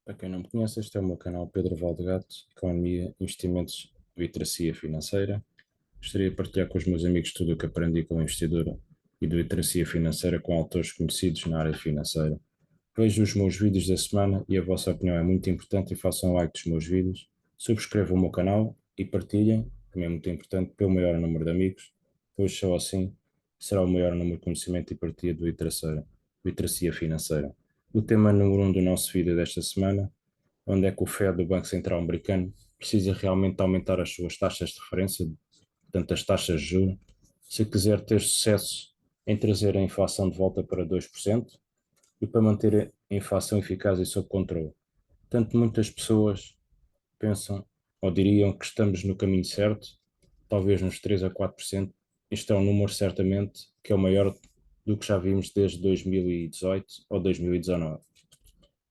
Para quem não me conhece, este é o meu canal Pedro Valdegato, Economia, Investimentos e Literacia Financeira. Gostaria de partilhar com os meus amigos tudo o que aprendi como investidor e de literacia financeira com autores conhecidos na área financeira. Vejam os meus vídeos da semana e a vossa opinião é muito importante e façam like dos meus vídeos. Subscrevam o meu canal e partilhem, também é muito importante, pelo maior número de amigos, pois só assim será o maior número de conhecimento e partilha de literacia financeira. O tema número um do nosso vídeo desta semana: onde é que o Fed, do Banco Central Americano, precisa realmente aumentar as suas taxas de referência, portanto as taxas de juros, se quiser ter sucesso em trazer a inflação de volta para 2% e para manter a inflação eficaz e sob controle. Portanto, muitas pessoas pensam ou diriam que estamos no caminho certo, talvez nos 3 a 4%. Isto é um número certamente que é o maior do que já vimos desde 2018 ou 2019.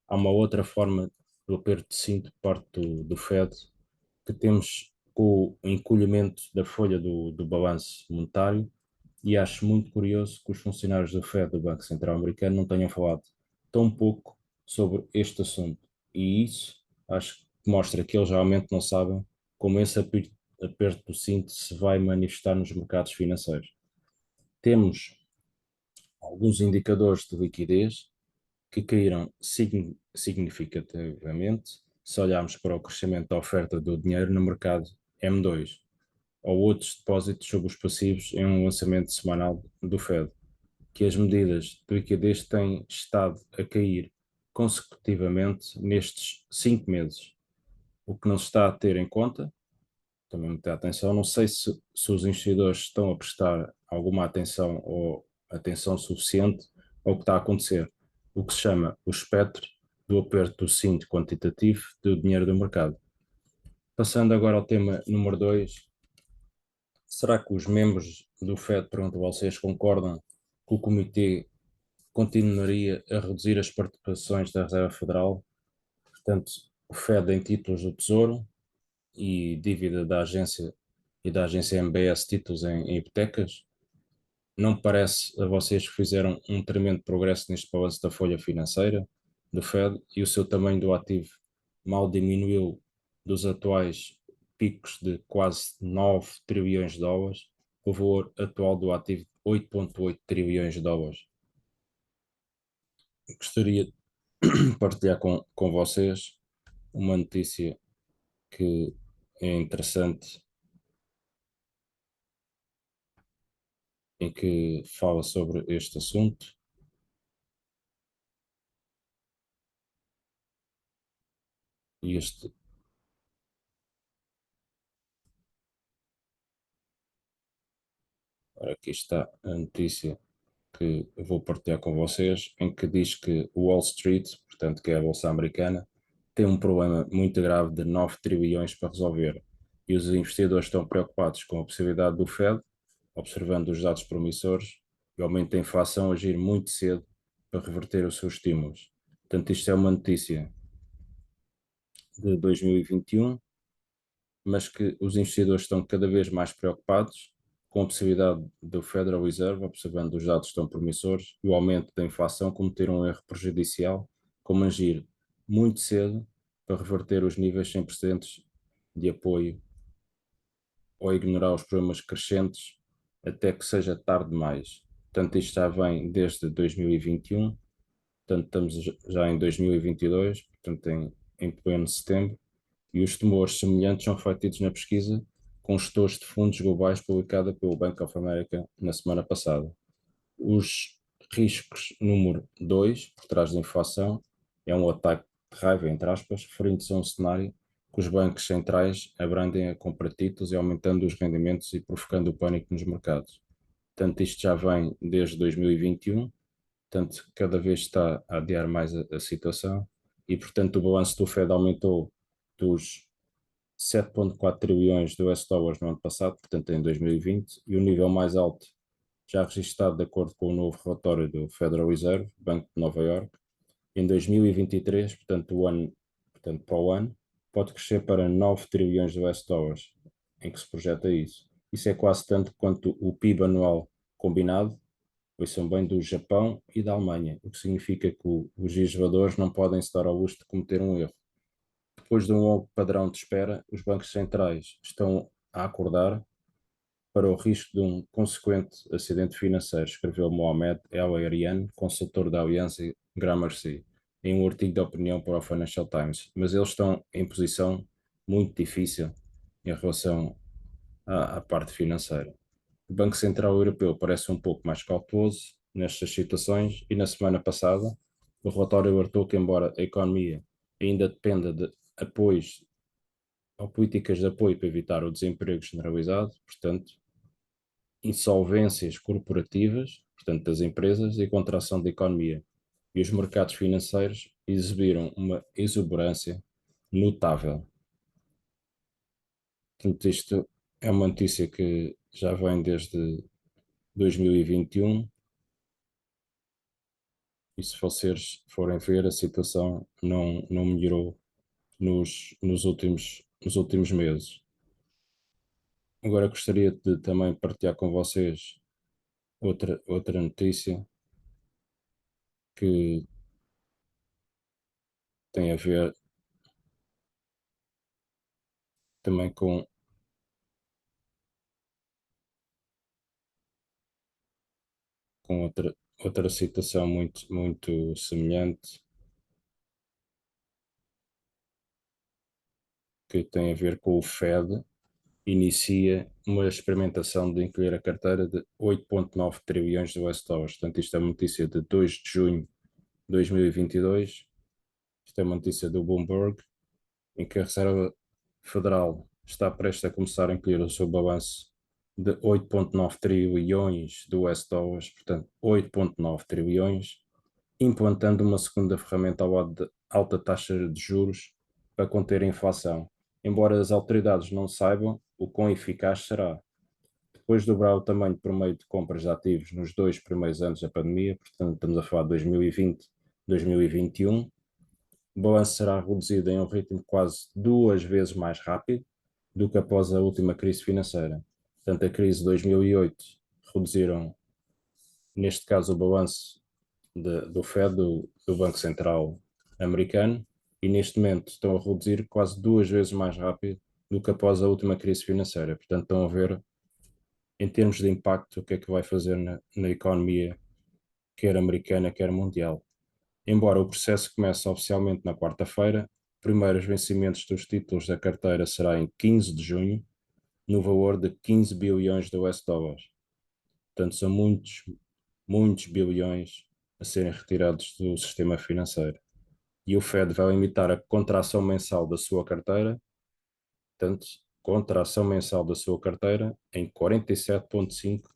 Há uma outra forma do aperto de cinto por parte do Fed, que temos com o encolhimento da folha do balanço monetário, e acho muito curioso que os funcionários do Fed, do Banco Central Americano, não tenham falado tão pouco sobre este assunto. E isso acho que mostra que eles realmente não sabem como esse aperto do cinto se vai manifestar nos mercados financeiros. Temos alguns indicadores de liquidez que caíram significativamente se olharmos para o crescimento da oferta do dinheiro no mercado M2 ou outros depósitos sobre os passivos em um lançamento semanal do Fed, que as medidas de liquidez têm estado a cair consecutivamente nestes 5 meses. O que não se está a ter em conta, também muita atenção, não sei se os investidores estão a prestar alguma atenção ou atenção suficiente ao que está a acontecer, o que se chama o espectro do aperto do cinto quantitativo do dinheiro do mercado. Passando agora ao tema número 2, será que os membros do FED, pergunto a vocês, concordam que o Comitê continuaria a reduzir as participações da Reserva Federal, portanto, o FED em títulos do Tesouro e dívida da agência e da agência MBS títulos em hipotecas? Não parece a vocês que fizeram um tremendo progresso neste balanço da folha financeira do Fed e o seu tamanho do ativo mal diminuiu dos atuais picos de quase 9 trilhões de dólares, o valor atual do ativo de 8,8 trilhões de dólares? Gostaria de partilhar com vocês uma notícia que é interessante, em que fala sobre este assunto. E aqui está a notícia que eu vou partilhar com vocês, em que diz que o Wall Street, portanto que é a Bolsa Americana, tem um problema muito grave de 9 trilhões para resolver. E os investidores estão preocupados com a possibilidade do Fed, observando os dados promissores, e o aumento da inflação agir muito cedo para reverter os seus estímulos. Portanto, isto é uma notícia de 2021, mas que os investidores estão cada vez mais preocupados com a possibilidade do Federal Reserve, observando os dados tão promissores, e o aumento da inflação cometer um erro prejudicial, como agir muito cedo para reverter os níveis sem precedentes de apoio ou ignorar os problemas crescentes até que seja tarde demais. Portanto, isto já vem desde 2021, portanto, estamos já em 2022, portanto, em pleno setembro, e os temores semelhantes são refletidos na pesquisa com gestores de fundos globais publicada pelo Bank of America na semana passada. Os riscos número 2, por trás da inflação, é um ataque de raiva, entre aspas, referindo-se a um cenário que os bancos centrais abrandem a comprar títulos e aumentando os rendimentos e provocando o pânico nos mercados. Portanto, isto já vem desde 2021, portanto, cada vez está a adiar mais a situação e, portanto, o balanço do Fed aumentou dos 7,4 trilhões de US dólares no ano passado, portanto em 2020, e o nível mais alto já registrado de acordo com o novo relatório do Federal Reserve, Banco de Nova York, em 2023, portanto, portanto para o ano, pode crescer para 9 trilhões de US dólares, em que se projeta isso. Isso é quase tanto quanto o PIB anual combinado ouçam bem, do Japão e da Alemanha, o que significa que os legisladores não podem se dar ao luxo de cometer um erro. Depois de um longo padrão de espera, os bancos centrais estão a acordar para o risco de um consequente acidente financeiro, escreveu Mohamed El Erian, consultor da Aliança Gramercy, em um artigo de opinião para o Financial Times. Mas eles estão em posição muito difícil em relação à parte financeira. O Banco Central Europeu parece um pouco mais cauteloso nestas situações e na semana passada o relatório alertou que, embora a economia ainda dependa de apoios ou políticas de apoio para evitar o desemprego generalizado, portanto, insolvências corporativas, portanto, das empresas, e contração da economia. E os mercados financeiros exibiram uma exuberância notável. Portanto, isto é uma notícia que já vem desde 2021 e se vocês forem ver, a situação não melhorou nos últimos meses. Agora gostaria de também partilhar com vocês outra notícia que tem a ver também com outra situação muito semelhante, que tem a ver com o Fed, inicia uma experimentação de incluir a carteira de 8,9 trilhões de US dólares. Portanto, isto é uma notícia de 2 de junho de 2022. Isto é uma notícia do Bloomberg, em que a Reserva Federal está prestes a começar a incluir o seu balanço de 8,9 trilhões de US dólares, portanto, 8,9 trilhões, implantando uma segunda ferramenta ao lado de alta taxa de juros para conter a inflação. Embora as autoridades não saibam o quão eficaz será. Depois de dobrar o tamanho por meio de compras de ativos nos 2 primeiros anos da pandemia, portanto estamos a falar de 2020 e 2021, o balanço será reduzido em um ritmo quase 2 vezes mais rápido do que após a última crise financeira. Portanto, a crise de 2008 reduziram, neste caso, o balanço do Fed, do Banco Central americano, e neste momento estão a reduzir quase 2 vezes mais rápido do que após a última crise financeira. Portanto, estão a ver, em termos de impacto, o que é que vai fazer na economia, quer americana, quer mundial. Embora o processo comece oficialmente na quarta-feira, primeiros vencimentos dos títulos da carteira será em 15 de junho, no valor de 15 bilhões de US dólares. Portanto, são muitos bilhões a serem retirados do sistema financeiro. E o Fed vai limitar a contração mensal da sua carteira, portanto, contração mensal da sua carteira em 47,5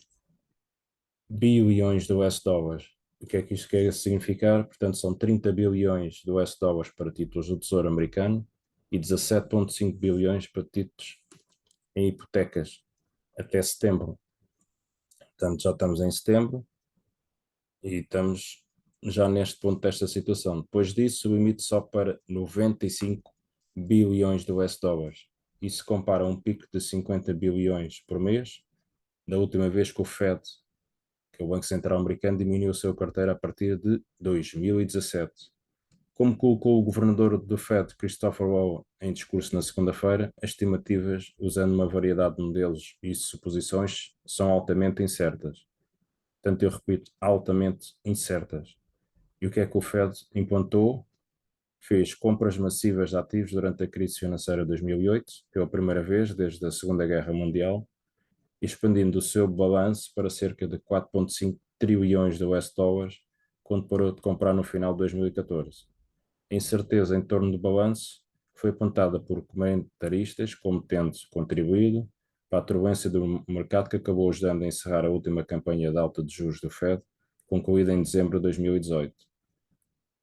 bilhões de US dólares. O que é que isto quer significar? Portanto, são 30 bilhões de US dólares para títulos do Tesouro americano e 17,5 bilhões para títulos em hipotecas até setembro. Portanto, já estamos em setembro e estamos já neste ponto desta situação. Depois disso, o limite sobe para 95 bilhões de US dólares. Isso compara a um pico de 50 bilhões por mês, da última vez que o Fed, que é o Banco Central Americano, diminuiu a sua carteira a partir de 2017. Como colocou o governador do Fed, Christopher Waller, em discurso na segunda-feira, as estimativas, usando uma variedade de modelos e suposições, são altamente incertas. Portanto, eu repito, altamente incertas. E o que é que o Fed implantou? Fez compras massivas de ativos durante a crise financeira de 2008, pela primeira vez desde a Segunda Guerra Mundial, expandindo o seu balanço para cerca de 4,5 trilhões de US dólares, quando parou de comprar no final de 2014. A incerteza em torno do balanço foi apontada por comentaristas como tendo contribuído para a turbulência do mercado, que acabou ajudando a encerrar a última campanha de alta de juros do Fed, concluída em dezembro de 2018.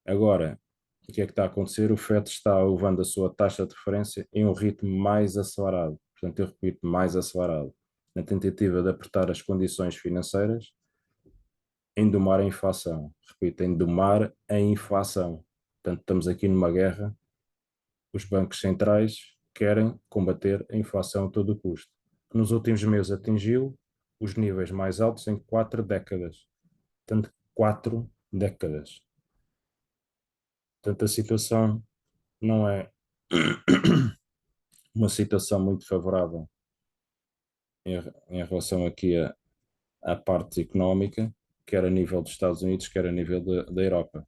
Agora, o que é que está a acontecer? O Fed está elevando a sua taxa de referência em um ritmo mais acelerado. Portanto, eu repito, mais acelerado, na tentativa de apertar as condições financeiras em domar a inflação. Repito, em domar a inflação. Portanto, estamos aqui numa guerra. Os bancos centrais querem combater a inflação a todo custo, que nos últimos meses atingiu os níveis mais altos em 4 décadas. Portanto, 4 décadas. Portanto, a situação não é uma situação muito favorável em relação aqui à parte económica, quer a nível dos Estados Unidos, quer a nível da Europa.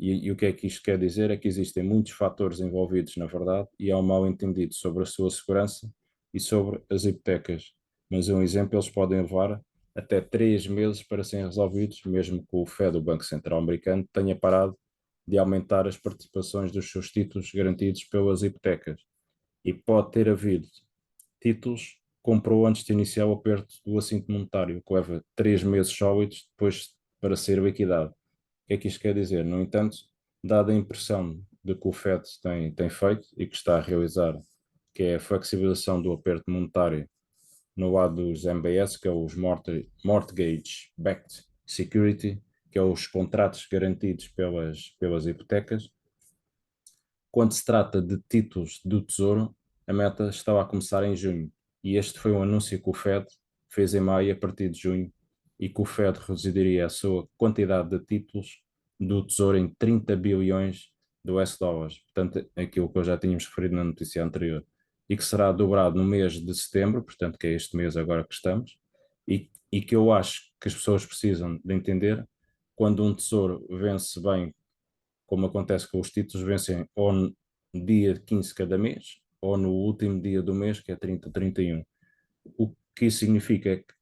E o que é que isto quer dizer? É que existem muitos fatores envolvidos, na verdade, e há um mal-entendido sobre a sua segurança e sobre as hipotecas. Mas um exemplo, eles podem levar até 3 meses para serem resolvidos, mesmo que o Fed, o Banco Central Americano, tenha parado de aumentar as participações dos seus títulos garantidos pelas hipotecas. E pode ter havido títulos comprou antes de iniciar o aperto do assinto monetário, que leva 3 meses sólidos depois para ser liquidado. O que é que isto quer dizer? No entanto, dada a impressão de que o FED tem feito e que está a realizar, que é a flexibilização do aperto monetário no lado dos MBS, que é os Mortgage Backed Security, que é os contratos garantidos pelas hipotecas, quando se trata de títulos do Tesouro, a meta estava a começar em junho, e este foi um anúncio que o Fed fez em maio a partir de junho, e que o Fed reduziria a sua quantidade de títulos do Tesouro em 30 bilhões de US dólares, portanto, aquilo que eu já tínhamos referido na notícia anterior, e que será dobrado no mês de setembro, portanto, que é este mês agora que estamos, e que eu acho que as pessoas precisam de entender quando um tesouro vence bem, como acontece com os títulos, vencem ou no dia 15 cada mês, ou no último dia do mês, que é 30 ou 31. O que isso significa é que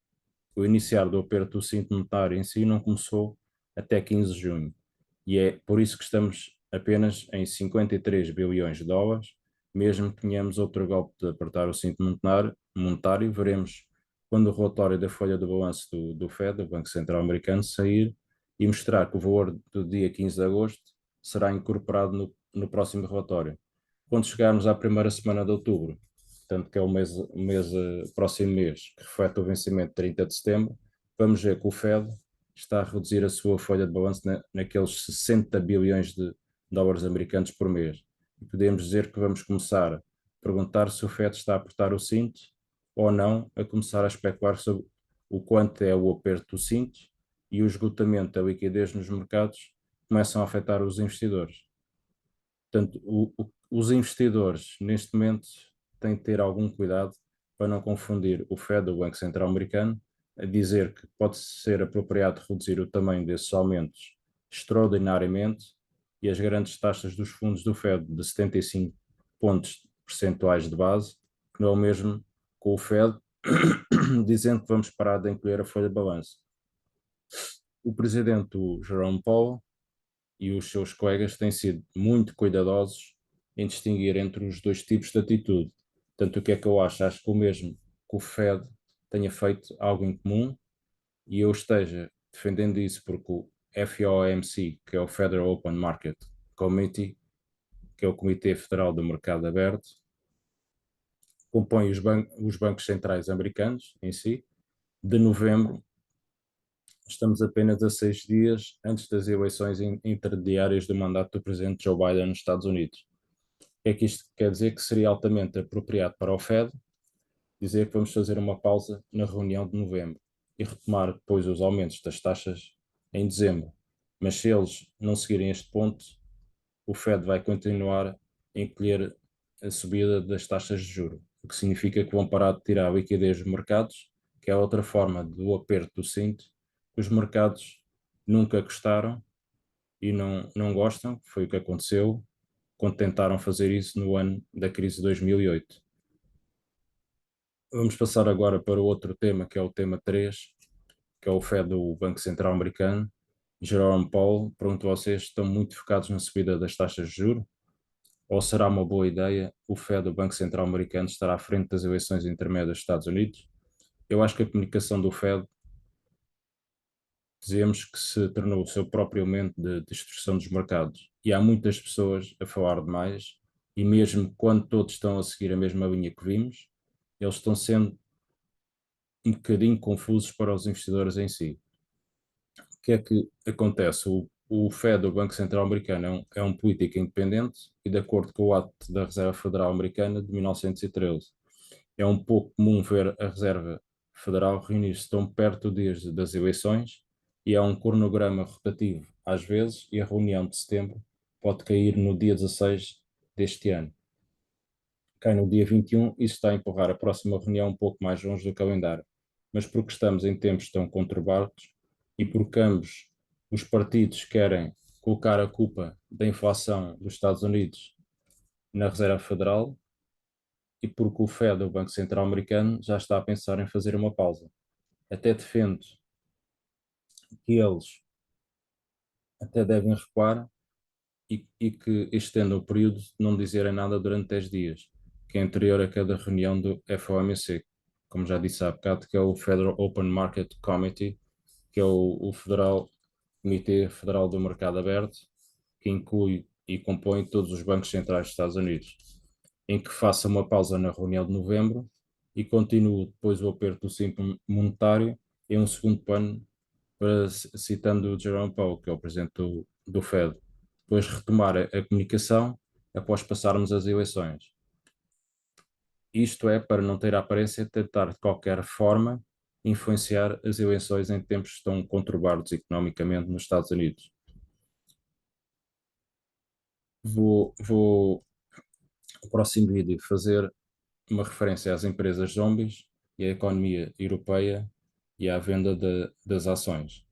o iniciar do aperto do cinto monetário em si não começou até 15 de junho. E é por isso que estamos apenas em 53 bilhões de dólares, mesmo que tenhamos outro golpe de apertar o cinto monetário, veremos quando o relatório da folha de balanço do Fed, do Banco Central Americano, sair e mostrar que o valor do dia 15 de agosto será incorporado no próximo relatório. Quando chegarmos à primeira semana de outubro, tanto que é próximo mês, que reflete o vencimento de 30 de setembro, vamos ver que o Fed está a reduzir a sua folha de balanço naqueles 60 bilhões de dólares americanos por mês. E podemos dizer que vamos começar a perguntar se o Fed está a apertar o cinto ou não, a começar a especular sobre o quanto é o aperto do cinto, e o esgotamento da liquidez nos mercados começam a afetar os investidores. Portanto, os investidores, neste momento, têm que ter algum cuidado para não confundir o Fed, o Banco Central Americano, a dizer que pode ser apropriado reduzir o tamanho desses aumentos extraordinariamente, e as grandes taxas dos fundos do Fed de 75 pontos percentuais de base, que não é o mesmo com o Fed dizendo que vamos parar de encolher a folha de balanço. O presidente, o Jerome Powell, e os seus colegas têm sido muito cuidadosos em distinguir entre os dois tipos de atitude. Portanto, o que é que eu acho? Acho que o mesmo que o Fed tenha feito algo em comum e eu esteja defendendo isso, porque o FOMC, que é o Federal Open Market Committee, que é o Comitê Federal do Mercado Aberto, compõe os bancos centrais americanos em si. De novembro, estamos apenas a 6 dias antes das eleições intermediárias do mandato do presidente Joe Biden nos Estados Unidos. O que é que isto quer dizer? Que seria altamente apropriado para o Fed dizer que vamos fazer uma pausa na reunião de novembro e retomar depois os aumentos das taxas em dezembro. Mas se eles não seguirem este ponto, o Fed vai continuar a encolher a subida das taxas de juros, o que significa que vão parar de tirar a liquidez dos mercados, que é outra forma do aperto do cinto, que os mercados nunca gostaram e não gostam. Foi o que aconteceu quando tentaram fazer isso no ano da crise de 2008. Vamos passar agora para o outro tema, que é o tema 3, que é o Fed do Banco Central Americano. Jerome Powell, pergunto a vocês, estão muito focados na subida das taxas de juros? Ou será uma boa ideia o Fed do Banco Central Americano estar à frente das eleições intermédias dos Estados Unidos? Eu acho que a comunicação do Fed, dizemos que se tornou o seu próprio elemento de destruição dos mercados. E há muitas pessoas a falar demais, e mesmo quando todos estão a seguir a mesma linha que vimos, eles estão sendo um bocadinho confusos para os investidores em si. O que é que acontece? O Fed, o Banco Central Americano, é um político independente e, de acordo com o Ato da Reserva Federal Americana de 1913, é um pouco comum ver a Reserva Federal reunir-se tão perto das eleições e há um cronograma rotativo às vezes, e a reunião de setembro pode cair no dia 16 deste ano. Cai no dia 21, isso está a empurrar a próxima reunião um pouco mais longe do calendário. Mas porque estamos em tempos tão conturbados e porque ambos os partidos querem colocar a culpa da inflação dos Estados Unidos na Reserva Federal e porque o Fed, o Banco Central Americano, já está a pensar em fazer uma pausa. Até defendo que eles até devem recuar e que estendam o período de não dizerem nada durante 10 dias, que é anterior a cada reunião do FOMC, como já disse há bocado, que é o Federal Open Market Committee, que é o Comitê Federal do Mercado Aberto, que inclui e compõe todos os bancos centrais dos Estados Unidos, em que faça uma pausa na reunião de novembro e continue depois o aperto do ciclo monetário em um segundo plano, citando o Jerome Powell, que é o presidente do Fed, depois retomar a comunicação após passarmos as eleições. Isto é para não ter a aparência de tentar de qualquer forma influenciar as eleições em tempos tão conturbados economicamente nos Estados Unidos. Vou no próximo vídeo fazer uma referência às empresas zombies e à economia europeia e à venda das ações.